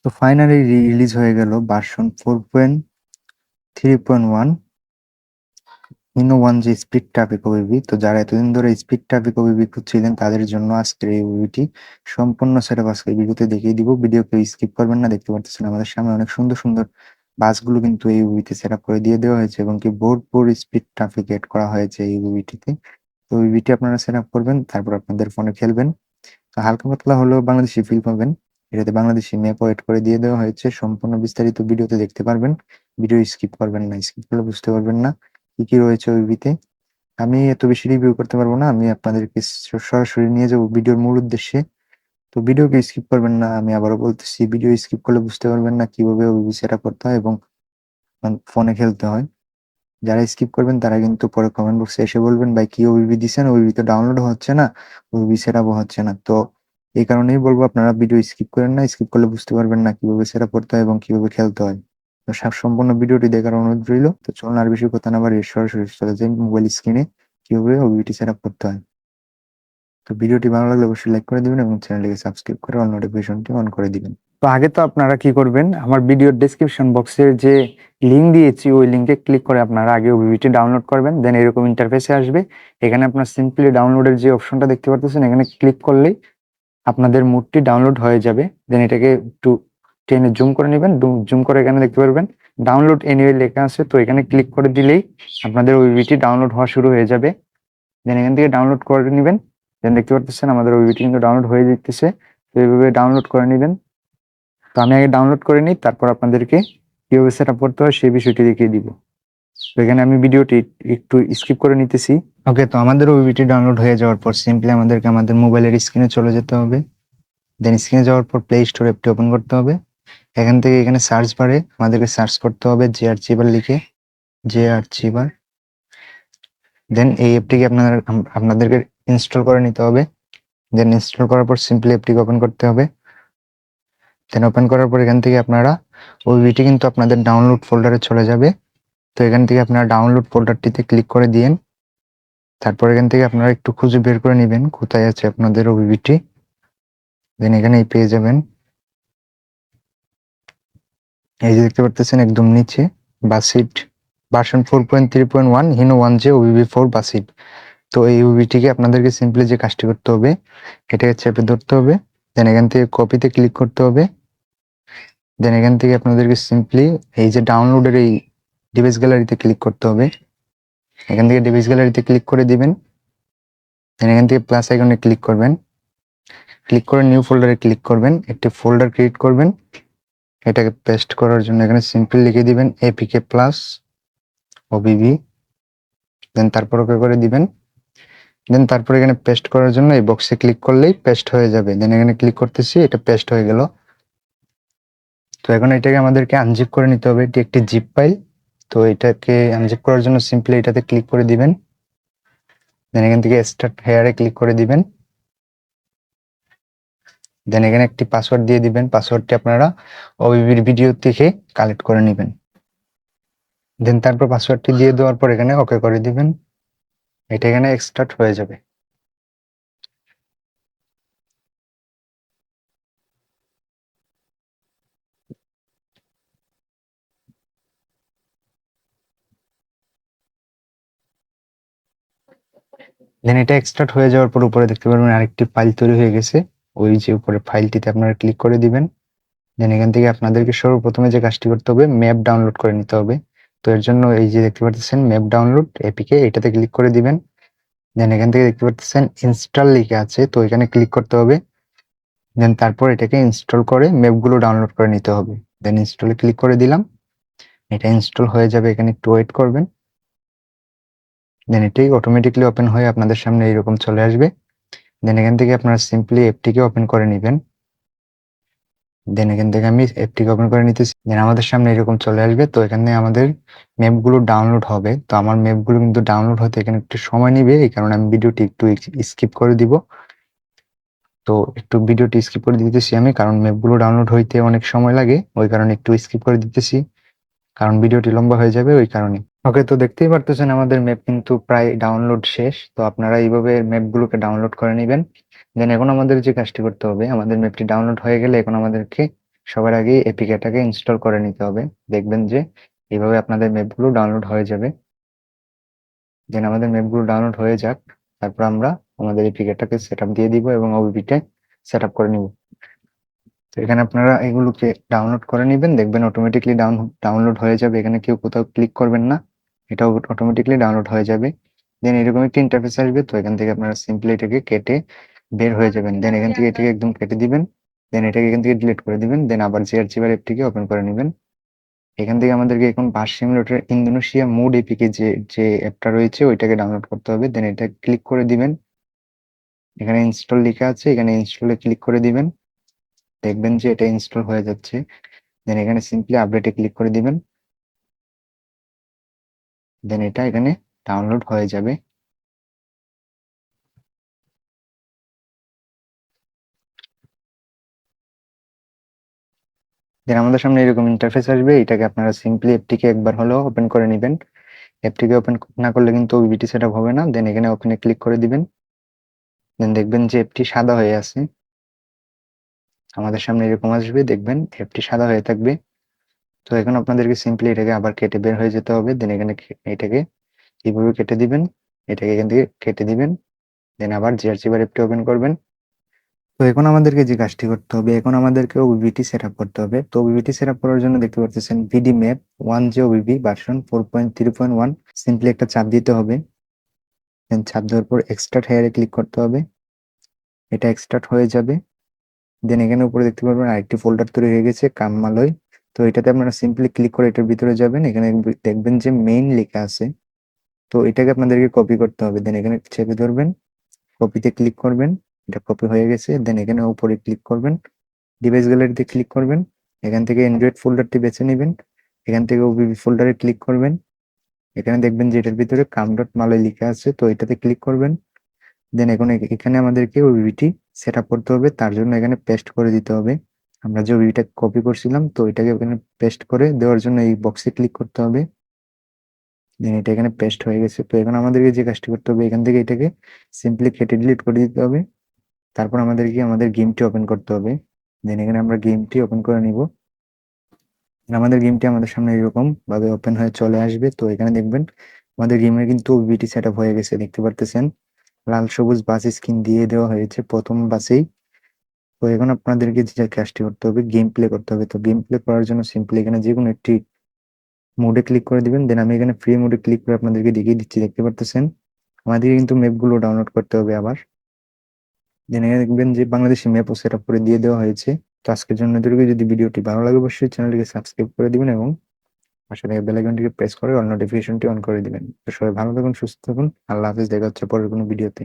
তো finally release হয়ে গেল ভার্সন 4.3.1 ইনো 1 যে স্পিড ট্রাফিক ওবিবি। তো যারা এতদিন ধরে স্পিড ট্রাফিক ওবিবি খুঁজছিলেন তাদের জন্য আজকের এই ওবিবিটি সম্পূর্ণ সেটআপ আজকে ভিডিওতে দেখিয়ে দিব। ভিডিও কেউ স্কিপ করবেন না। দেখতে পাচ্ছেন আমাদের সামনে অনেক সুন্দর সুন্দর বাসগুলো কিন্তু এই ওবিবিতে সেটআপ করে দিয়ে দেওয়া হয়েছে এবং কি ভরপুর স্পিড ট্রাফিক এড করা হয়েছে এই ওবিবিটিতে। তো ওবিবিটি আপনারা সেটআপ করবেন, তারপর আপনাদের ফোনে খেলবেন। তো হালকা পাতলা হলেও বাংলাদেশি ফিল পাবেন। এটাতে বাংলাদেশি ম্যাপ এড করে দিয়ে দেওয়া হয়েছে। সম্পূর্ণ বিস্তারিত ভিডিওতে দেখতে পারবেন। ভিডিও স্কিপ করবেন না, স্কিপ করলে বুঝতে পারবেন না কি কি রয়েছে ওইবিতে। আমি এত বেশি রিভিউ করতে পারবো না, আমি আপনাদেরকে সরাসরি নিয়ে যাবো ভিডিওর মূল উদ্দেশ্যে। তো ভিডিওকে স্কিপ করবেন না, আমি আবারও বলতেছি ভিডিও স্কিপ করলে বুঝতে পারবেন না কিভাবে ওইবি সেটআপ করতে হয় এবং ফোনে খেলতে হয়। যারা স্কিপ করবেন তারা কিন্তু পরে কমেন্ট বক্সে এসে বলবেন ভাই কি ওবিবি দিছেন, ওবিবি তো ডাউনলোড হচ্ছে না, ওবিবি সেটআপ হচ্ছে না। তো এই কারণেই বলবো আপনারা ভিডিও স্কিপ করেন না, স্কিপ করলে বুঝতে পারবেন না কিভাবে সেটআপ করতে হয় এবং কিভাবে খেলতে হয়। তো সম্পূর্ণ ভিডিওটি দেখার অনুরোধ রইল। তো চলুন আর বেশি কথা না বাড়িয়ে সরাসরি চলে যাই মোবাইল স্ক্রিনে কিভাবে ওবিবিটি সেটআপ করতে হয়। তো ভিডিওটি ভালো লাগলে অবশ্যই লাইক করে দিবেন এবং চ্যানেলটিকে সাবস্ক্রাইব করে অল নোটিফিকেশনটি অন করে দিবেন। তো আগে তো আপনারা কি করবেন, আমার ভিডিওর ডেসক্রিপশন বক্সের যে লিঙ্ক দিয়েছি ওই লিঙ্কে ক্লিক করে আপনারা আগে ওবিবিটি ডাউনলোড করবেন। দেন এরকম ইন্টারফেসে আসবে। এখানে আপনার সিম্পলি ডাউনলোডের যে অপশনটা দেখতে পাচ্ছেন এখানে ক্লিক করলেই আপনাদের মুডটি ডাউনলোড হয়ে যাবে। দেন এটাকে একটু টেনে জুম করে নেবেন। জুম করে এখানে দেখতে পারবেন ডাউনলোড এনিওয়ে লেখা আছে। তো এখানে ক্লিক করে দিলেই আপনাদের ওবিবিটি ডাউনলোড হওয়া শুরু হয়ে যাবে। দেন এখান থেকে ডাউনলোড করে নেবেন। দেন দেখতে পাচ্ছেন আমাদের ওবিবিটি কিন্তু ডাউনলোড হয়ে যেতেছে। তো এইভাবে ডাউনলোড করে নেবেন। তো আমি আগে ডাউনলোড করে নিই, তারপর আপনাদেরকে কিভাবে সেটআপ করতে হয় সেই বিষয়টি দেখিয়ে দিব। তো এখানে আমি ভিডিওটি একটু স্কিপ করে নিতেছি। ওকে, তো আমাদের ওবিবিটি ডাউনলোড হয়ে যাওয়ার পর সিম্পলি আমাদেরকে আমাদের মোবাইলের স্ক্রিনে চলে যেতে হবে। দেন স্ক্রিনে যাওয়ার পর প্লে স্টোর অ্যাপটি ওপেন করতে হবে। এখান থেকে এখানে সার্চ বারে আমাদেরকে সার্চ করতে হবে জেআরচিবার লিখে, জেআরচিবার। দেন এই অ্যাপটিকে আপনাদেরকে ইনস্টল করে নিতে হবে। দেন ইনস্টল করার পর সিম্পলি অ্যাপটিকে ওপেন করতে হবে। দেন ওপেন করার পর এখান থেকে আপনারা ওবিবিটি কিন্তু আপনাদের ডাউনলোড ফোল্ডারে চলে যাবে। তো এখান থেকে আপনারা ডাউনলোড ফোল্ডারটিতে ক্লিক করে দিয়েন। তারপর এখান থেকে আপনারা একটু খুঁজে বের করে নেবেন কোথায় আছে আপনাদের ওবিবিটি। দেন এখানে পেয়ে যাবেন, এই যে দেখতে পারতেছেন একদম নিচে বাসিট ভার্সন 4.3.1 হিনো 1 যে ওবিবি 4 বাসিট। তো এই ওবিবিটিকে আপনাদেরকে সিম্পলি যে কাজটি করতে হবে এটাকে চেপে ধরতে হবে। দেন এখান থেকে কপিতে ক্লিক করতে হবে। দেন এখান থেকে আপনাদেরকে সিম্পলি এই যে ডাউনলোডের এই ডিভাইস গ্যালারিতে ক্লিক করতে হবে। এখান থেকে ডিভাইস গ্যালারিতে ক্লিক করে দিবেন। দেন এখান থেকে প্লাস আইকনে ক্লিক করবেন। ক্লিক করে নিউ ফোল্ডারে ক্লিক করবেন, একটি ফোল্ডার ক্রিয়েট করবেন। এটাকে পেস্ট করার জন্য এখানে সিম্পলি লিখে দিবেন এপিকে প্লাস ওবিবি। দেন তারপর ওকে করে দিবেন। দেন তারপর এখানে পেস্ট করার জন্য এই বক্সে ক্লিক করলেই পেস্ট হয়ে যাবে। দেন এখানে ক্লিক করতেছি, এটা পেস্ট হয়ে গেল। তো এখন এটাকে আমাদেরকে আনজিপ করে নিতে হবে, এটি একটি জিপ ফাইল। তো এটাকে আনজিপ করার জন্য সিম্পলি এটাতে ক্লিক করে দিবেন। দেন এখান থেকে স্টার্ট হেয়ারে ক্লিক করে দিবেন। দেন এখানে একটি পাসওয়ার্ড দিয়ে দিবেন। পাসওয়ার্ডটি আপনারা ওবিবির ভিডিও থেকে কালেক্ট করে নেবেন। দেন তারপর পাসওয়ার্ডটি দিয়ে দেওয়ার পর এখানে ওকে করে দিবেন। এটা এখানে এক্সট্রাক্ট হয়ে যাবে। দেন এটা এক্সট্রাক্ট হয়ে যাওয়ার পর উপরে দেখতে পারবেন আরেকটি ফাইল তৈরি হয়ে গেছে। ওই যে উপরে ফাইলটিতে আপনারা ক্লিক করে দিবেন। দেন এখান থেকে আপনাদেরকে সর্বপ্রথমে যে কাজটি করতে হবে ম্যাপ ডাউনলোড করে নিতে হবে। তো এর জন্য এই যে দেখতে পাচ্ছেন ম্যাপ ডাউনলোড এপিকে, এটাতে ক্লিক করে দিবেন। দেন এখান থেকে দেখতে পাচ্ছেন ইনস্টল লিখে আছে, তো এখানে ক্লিক করতে হবে। দেন তারপর এটাকে ইনস্টল করে ম্যাপগুলো ডাউনলোড করে নিতে হবে। দেন ইনস্টলে ক্লিক করে দিলাম, এটা ইনস্টল হয়ে যাবে, এখানে একটু ওয়েট করবেন। দেন এটাই অটোমেটিকলি ওপেন হয়ে আপনাদের সামনে এইরকম চলে আসবে। দেন এখান থেকে আপনারা সিম্পলি অ্যাপটিকে ওপেন করে নেবেন। দেন এখান থেকে আমি অ্যাপটিকে ওপেন করে নিতেছি। দেন আমাদের সামনে এরকম চলে আসবে। তো এখানে আমাদের ম্যাপগুলো ডাউনলোড হবে। তো আমার ম্যাপগুলো কিন্তু ডাউনলোড হতে এখানে একটু সময় নেবে, এই কারণে আমি ভিডিওটি একটু স্কিপ করে দিব। তো একটু ভিডিওটি স্কিপ করে দিতেছি আমি, কারণ ম্যাপগুলো ডাউনলোড হইতে অনেক সময় লাগে, ওই কারণে একটু স্কিপ করে দিতেছি, কারণ ভিডিওটি লম্বা হয়ে যাবে ওই কারণে। ওকে, তো দেখতেই পারতেছেন আমাদের ম্যাপ কিন্তু প্রায় ডাউনলোড শেষ। তো আপনারা এইভাবে ম্যাপগুলোকে ডাউনলোড করে নেবেন। দেন এখন আমাদের যে কাজটি করতে হবে, আমাদের ম্যাপটি ডাউনলোড হয়ে গেলে এখন আমাদেরকে সবার আগে এপিকেটাকে ইনস্টল করে নিতে হবে। দেখবেন যে এইভাবে আপনাদের ম্যাপগুলো ডাউনলোড হয়ে যাবে। দেন আমাদের ম্যাপগুলো ডাউনলোড হয়ে যাক, তারপর আমরা আমাদের এপিকেটাকে সেটআপ দিয়ে দিব এবং ওবিপিটা সেটআপ করে নিব। তো এখানে আপনারা এগুলোকে ডাউনলোড করে নেবেন, দেখবেন অটোমেটিকলি ডাউনলোড হয়ে যাবে। এখানে কেউ কোথাও ক্লিক করবেন না, এটা অটোমেটিকলি ডাউনলোড হয়ে যাবে। দেন এরকম একটা ইন্টারফেস আসবে, তো এখান থেকে আপনারা সিম্পলি এটাকে কেটে বের হয়ে যাবেন। দেন এখান থেকে এটাকে একদম কেটে দিবেন, দেন এটাকে এখান থেকে ডিলিট করে দিবেন। দেন আবার জিআরচিবার অ্যাপটিকে ওপেন করে নেবেন। এখান থেকে আমাদেরকে এখন বাস সিমুলেটর ইন্দোনেশিয়া মোড এপিকে যে অ্যাপটা রয়েছে ওইটাকে ডাউনলোড করতে হবে। দেন এটা ক্লিক করে দিবেন, এখানে ইনস্টল লেখা আছে, এখানে ইনস্টলে ক্লিক করে দিবেন। দেখবেন যে এটা ইনস্টল হয়ে যাচ্ছে। দেন এখানে সিম্পলি আপডেটে ক্লিক করে দিবেন। দেন এটা এখানে ডাউনলোড হয়ে যাবে। দেন আমাদের সামনে এরকম ইন্টারফেস আসবে, এটাকে আপনারা সিম্পলি অ্যাপটিকে একবার হলেও ওপেন করে নেবেন। অ্যাপটিকে ওপেন না করলে কিন্তু ওবিটি সেটআপ হবে না। দেন এখানে ওপেনে ক্লিক করে দিবেন। দেন দেখবেন যে অ্যাপটি সাদা হয়ে আছে। আমাদের সামনে এরকম আসবে, দেখবেন অ্যাপটি সাদা হয়ে থাকবে। তো এখন আপনাদেরকে সিম্পলি এটাকে আবার কেটে বের হয়ে যেতে হবে। দেন এখানে এটাকে এইভাবে কেটে দিবেন, এটাকে এখান থেকে কেটে দিবেন। দেন আবার জিআরচিবার অ্যাপটি ওপেন করবেন। তো এখন আমাদেরকে যে কাজটি করতে হবে, এখন আমাদেরকে ওবিটি সেটআপ করতে হবে। তো ওবিটি সেটআপ করার জন্য দেখতে পাচ্ছেন ভিডি ম্যাপ 1G ওবিবি ভার্সন 4.3.1, সিম্পলি একটা চাপ দিতে হবে। দেন চাপ দেওয়ার পর এক্সট্রাক্ট হেয়ারে ক্লিক করতে হবে, এটা এক্সট্রাক্ট হয়ে যাবে। দেন এখানে উপরে দেখতে পারবেন আরেকটি ফোল্ডার তৈরি হয়ে গেছে কামমালয়। তো এটাতে আপনারা সিম্পলি ক্লিক করে এটার ভিতরে যাবেন, এখানে দেখবেন যে মেইন লেখা আছে। তো এটাকে আপনাদেরকে কপি করতে হবে। দেন এখানে চেপে ধরবেন, কপিতে ক্লিক করবেন, এটা কপি হয়ে গেছে। দেন এখানে উপরে ক্লিক করবেন, ডিভাইস গ্যালারিতে ক্লিক করবেন, এখান থেকে অ্যান্ড্রয়েড ফোল্ডারটি বেছে নেবেন, এখান থেকে ওবিবি ফোল্ডারে ক্লিক করবেন। এখানে দেখবেন যে এটার ভিতরে কাম.মালয় লেখা আছে, তো এটাতে ক্লিক করবেন। দেন এখন এখানে আমাদেরকে ওবিবিটি সেট আপ করতে হবে, তার জন্য এখানে পেস্ট করে দিতে হবে। আমরা যে ওবিবিটা কপি করছিলাম, তো এটাকে এখানে পেস্ট করে দেওয়ার জন্য এই বক্সে ক্লিক করতে হবে। দেন এটা এখানে পেস্ট হয়ে গেছে। তো এখন আমাদেরকে যে কাজটি করতে হবে, এখান থেকে এটাকে সিম্পলি কেটে ডিলিট করে দিতে হবে। তারপর আমাদেরকে আমাদের গেমটি ওপেন করতে হবে। দেন এখানে আমরা গেমটি ওপেন করে নিব। আমাদের গেমটি আমাদের সামনে এরকম ভাবে ওপেন হয়ে চলে আসবে। তো এখানে দেখবেন আমাদের গেমের কিন্তু ওবিটি সেট আপ হয়ে গেছে, দেখতে পারতেছেন লাল সবুজ বাস স্কিন দিয়ে দেওয়া হয়েছে প্রথম বাসেই। তো এখন আপনাদেরকে যে কাজটি করতে হবে, গেম প্লে করতে হবে। তো গেম প্লে করার জন্য সিম্পলি এখানে যে কোনো একটি মোডে ক্লিক করে দিবেন। দেন আমি এখানে ফ্রি মোডে ক্লিক করে আপনাদেরকে দেখিয়ে দিচ্ছি, দেখতে পারতেছেন আমাদেরকে কিন্তু ম্যাপগুলো ডাউনলোড করতে হবে আবার। দেন এখানে দেখবেন যে বাংলাদেশি ম্যাপও সেট আপ করে দিয়ে দেওয়া হয়েছে। তো আজকের জন্য এতটুকু। যদি ভিডিওটি ভালো লাগে অবশ্যই চ্যানেলটিকে সাবস্ক্রাইব করে দিবেন এবং পাশে থাকা বেল আইকনটিকে প্রেস করে অল নোটিফিকেশনটি অন করে দিবেন। তো সবাই ভালো থাকুন, সুস্থ থাকুন, আল্লাহ হাফেজ। দেখা হচ্ছে পরের কোনো ভিডিওতে।